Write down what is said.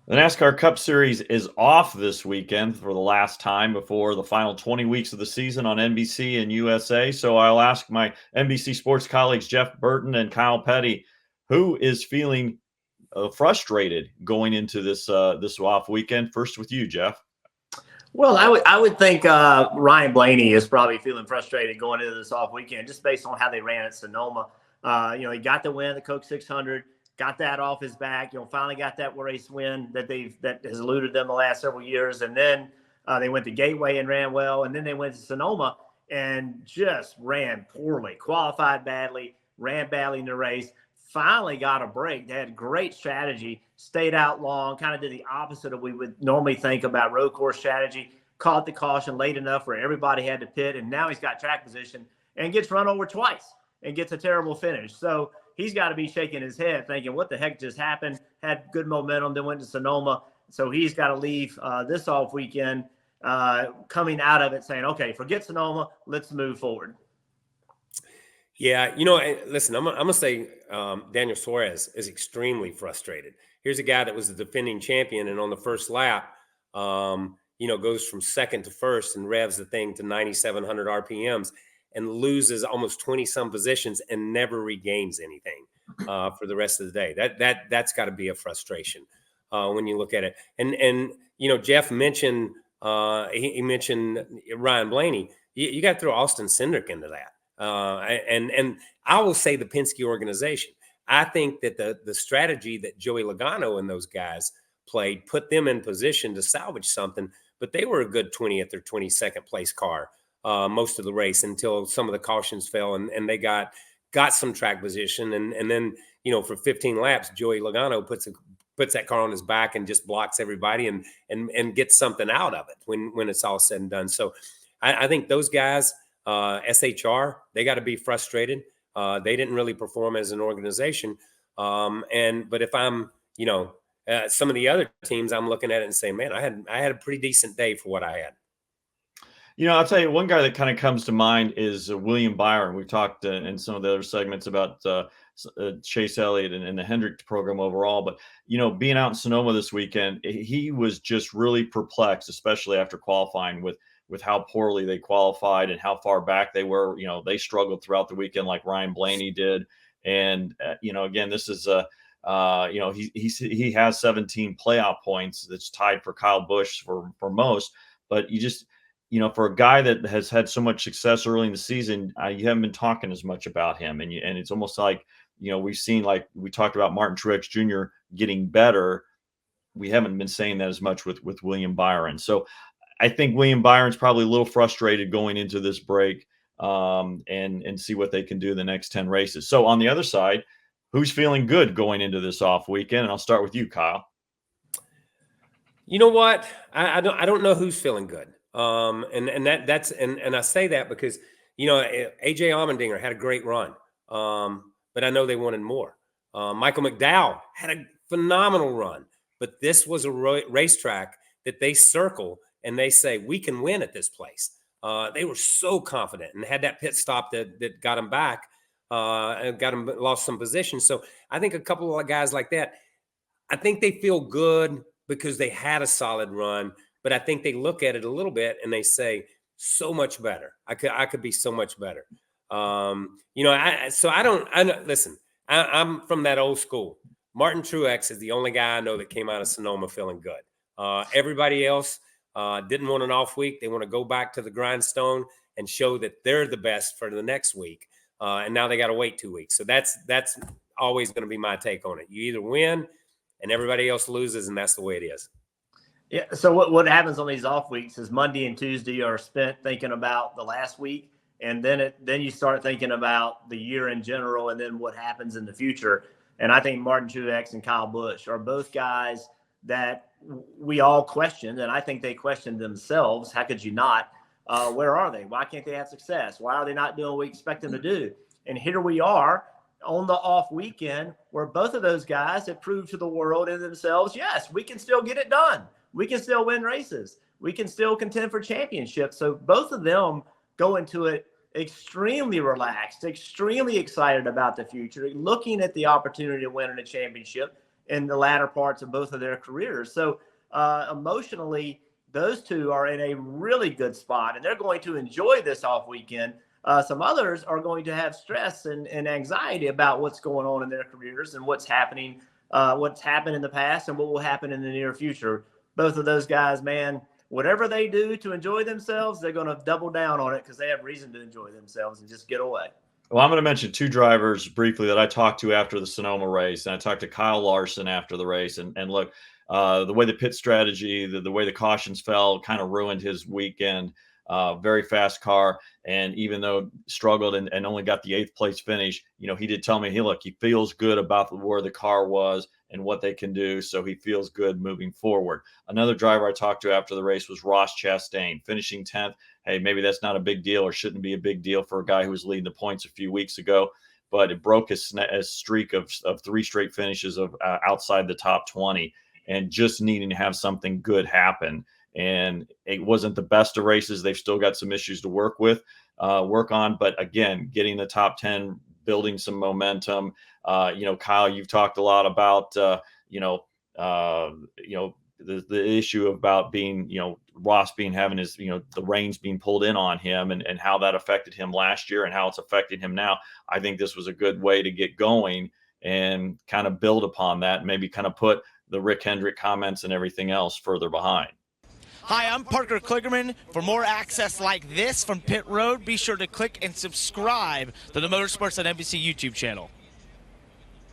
The NASCAR Cup Series is off this weekend for the last time before the final 20 weeks of the season on NBC and USA. So I'll ask my NBC Sports colleagues, Jeff Burton and Kyle Petty, who is feeling frustrated going into this off weekend. First with you, Jeff. Well, I would think Ryan Blaney is probably feeling frustrated going into this off weekend, just based on how they ran at Sonoma. He got the win, the Coke 600, got that off his back. Finally got that race win that has eluded them the last several years, and then they went to Gateway and ran well, and then they went to Sonoma and just ran poorly, qualified badly, ran badly in the race. Finally got a break. They had great strategy, stayed out long, kind of did the opposite of what we would normally think about road course strategy, caught the caution late enough where everybody had to pit, and now he's got track position and gets run over twice and gets a terrible finish. So he's got to be shaking his head thinking, what the heck just happened? Had good momentum, then went to Sonoma. So he's got to leave this off weekend coming out of it saying, okay, forget Sonoma, let's move forward. Yeah, listen, I'm going to say Daniel Suarez is extremely frustrated. Here's a guy that was the defending champion, and on the first lap, goes from second to first and revs the thing to 9,700 RPMs and loses almost 20-some positions and never regains anything for the rest of the day. That's got to be a frustration when you look at it. And Jeff mentioned he mentioned Ryan Blaney. You got to throw Austin Cindric into that. And I will say the Penske organization. I think that the strategy that Joey Logano and those guys played put them in position to salvage something, but they were a good 20th or 22nd place car most of the race until some of the cautions fell and they got some track position. And then, for 15 laps, Joey Logano puts that car on his back and just blocks everybody and gets something out of it when it's all said and done. So I think those guys, SHR, they got to be frustrated. They didn't really perform as an organization. But if I'm, some of the other teams, I'm looking at it and saying, man, I had a pretty decent day for what I had. I'll tell you, one guy that kind of comes to mind is William Byron. We've talked in some of the other segments about Chase Elliott and the Hendrick program overall. But, being out in Sonoma this weekend, he was just really perplexed, especially after qualifying with how poorly they qualified and how far back they were. They struggled throughout the weekend like Ryan Blaney did. And, again, this is he has 17 playoff points. That's tied for Kyle Busch for most. But you just, for a guy that has had so much success early in the season, you haven't been talking as much about him. And it's almost like, we've seen, like we talked about Martin Truex Jr. getting better. We haven't been saying that as much with William Byron. So I think William Byron's probably a little frustrated going into this break and see what they can do the next 10 races. So on the other side, who's feeling good going into this off weekend? And I'll start with you, Kyle. You know what? I don't know who's feeling good. And I say that because, AJ Allmendinger had a great run. But I know they wanted more. Michael McDowell had a phenomenal run, but this was a racetrack that they circle and they say, we can win at this place. They were so confident and had that pit stop that got them back and got them lost some position. So I think a couple of guys like that, I think they feel good because they had a solid run, but I think they look at it a little bit and they say, so much better. I could be so much better. Listen, I'm from that old school. Martin Truex is the only guy I know that came out of Sonoma feeling good. Everybody else didn't want an off week. They want to go back to the grindstone and show that they're the best for the next week. And now they got to wait 2 weeks. So that's always going to be my take on it. You either win and everybody else loses, and that's the way it is. Yeah. So what happens on these off weeks is Monday and Tuesday are spent thinking about the last week. And then you start thinking about the year in general and then what happens in the future. And I think Martin Truex and Kyle Busch are both guys that we all questioned, and I think they questioned themselves. How could you not? Where are they? Why can't they have success? Why are they not doing what we expect them to do? And here we are on the off weekend where both of those guys have proved to the world and themselves, yes, we can still get it done. We can still win races. We can still contend for championships. So both of them go into it extremely relaxed, extremely excited about the future, looking at the opportunity to win in a championship. in the latter parts of both of their careers. So emotionally, those two are in a really good spot, and they're going to enjoy this off weekend. Some others are going to have stress and anxiety about what's going on in their careers and what's happening, what's happened in the past and what will happen in the near future. Both of those guys, man, whatever they do to enjoy themselves, they're going to double down on it because they have reason to enjoy themselves and just get away. Well, I'm going to mention two drivers briefly that I talked to after the Sonoma race, and I talked to Kyle Larson after the race. And look, the way the pit strategy, the way the cautions fell, kind of ruined his weekend. Very fast car, and even though struggled and only got the 8th place finish, he did tell me, he feels good about where the car was and what they can do, so he feels good moving forward. Another driver I talked to after the race was Ross Chastain, finishing 10th. Hey, maybe that's not a big deal or shouldn't be a big deal for a guy who was leading the points a few weeks ago, but it broke his streak of 3 straight finishes of outside the top 20, and just needing to have something good happen. And it wasn't the best of races. They've still got some issues to work on. But again, getting the top 10, building some momentum. Kyle, you've talked a lot about, the issue about being, Ross having his, the reins being pulled in on him and how that affected him last year and how it's affecting him now. I think this was a good way to get going and kind of build upon that, maybe kind of put the Rick Hendrick comments and everything else further behind. Hi, I'm Parker Kligerman. For more access like this from Pit Road, be sure to click and subscribe to the Motorsports on NBC YouTube channel.